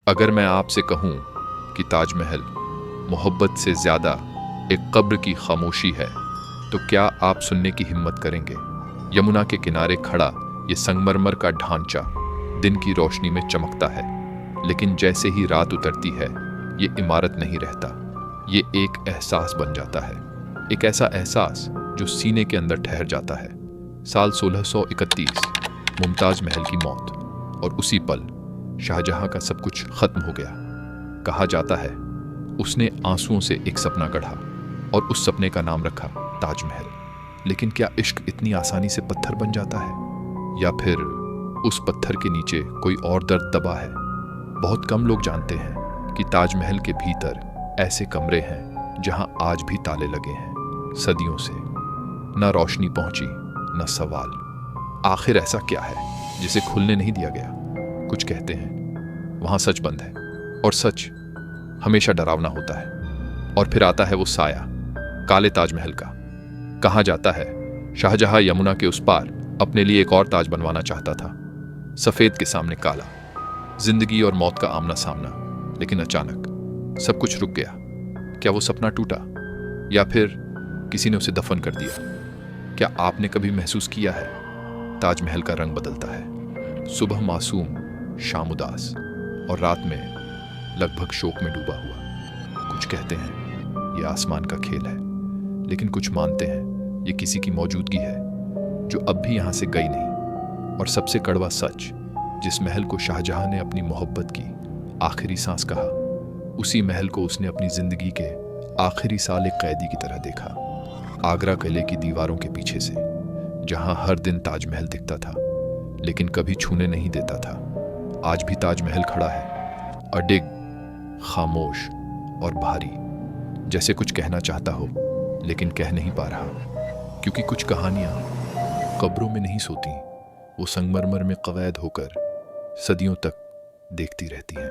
अगर मैं आपसे कहूं कि ताजमहल मोहब्बत से ज्यादा एक कब्र की खामोशी है, तो क्या आप सुनने की हिम्मत करेंगे? यमुना के किनारे खड़ा ये संगमरमर का ढांचा दिन की रोशनी में चमकता है, लेकिन जैसे ही रात उतरती है ये इमारत नहीं रहता। ये एक एहसास बन जाता है, एक ऐसा एहसास जो सीने के अंदर ठहर जाता है। साल 1631, मुमताज महल की मौत, और उसी पल शाहजहां का सब कुछ खत्म हो गया। कहा जाता है उसने आंसुओं से एक सपना गढ़ा और उस सपने का नाम रखा ताजमहल। लेकिन क्या इश्क इतनी आसानी से पत्थर बन जाता है, या फिर उस पत्थर के नीचे कोई और दर्द दबा है? बहुत कम लोग जानते हैं कि ताजमहल के भीतर ऐसे कमरे हैं जहां आज भी ताले लगे हैं, सदियों से न रोशनी पहुंची न सवाल। आखिर ऐसा क्या है जिसे खुलने नहीं दिया गया? कुछ कहते हैं वहां सच बंद है, और सच हमेशा डरावना होता है। और फिर आता है वो साया, काले ताजमहल का। कहा जाता है शाहजहां यमुना के उस पार अपने लिए एक और ताज बनवाना चाहता था। सफेद के सामने काला, जिंदगी और मौत का आमना सामना। लेकिन अचानक सब कुछ रुक गया। क्या वो सपना टूटा, या फिर किसी ने उसे दफन कर दिया? क्या आपने कभी महसूस किया है ताजमहल का रंग बदलता है? सुबह मासूम, शाम उदास, और रात में लगभग शोक में डूबा हुआ। कुछ कहते हैं ये आसमान का खेल है, लेकिन कुछ मानते हैं ये किसी की मौजूदगी है जो अब भी यहां से गई नहीं। और सबसे कड़वा सच, जिस महल को शाहजहां ने अपनी मोहब्बत की आखिरी सांस कहा, उसी महल को उसने अपनी जिंदगी के आखिरी साल एक कैदी की तरह देखा। आगरा किले की दीवारों के पीछे से, जहां हर दिन ताजमहल दिखता था लेकिन कभी छूने नहीं देता था, आज भी ताजमहल खड़ा है, अडिग, खामोश और भारी, जैसे कुछ कहना चाहता हो लेकिन कह नहीं पा रहा। क्योंकि कुछ कहानियां कब्रों में नहीं सोती, वो संगमरमर में कवैद होकर सदियों तक देखती रहती हैं।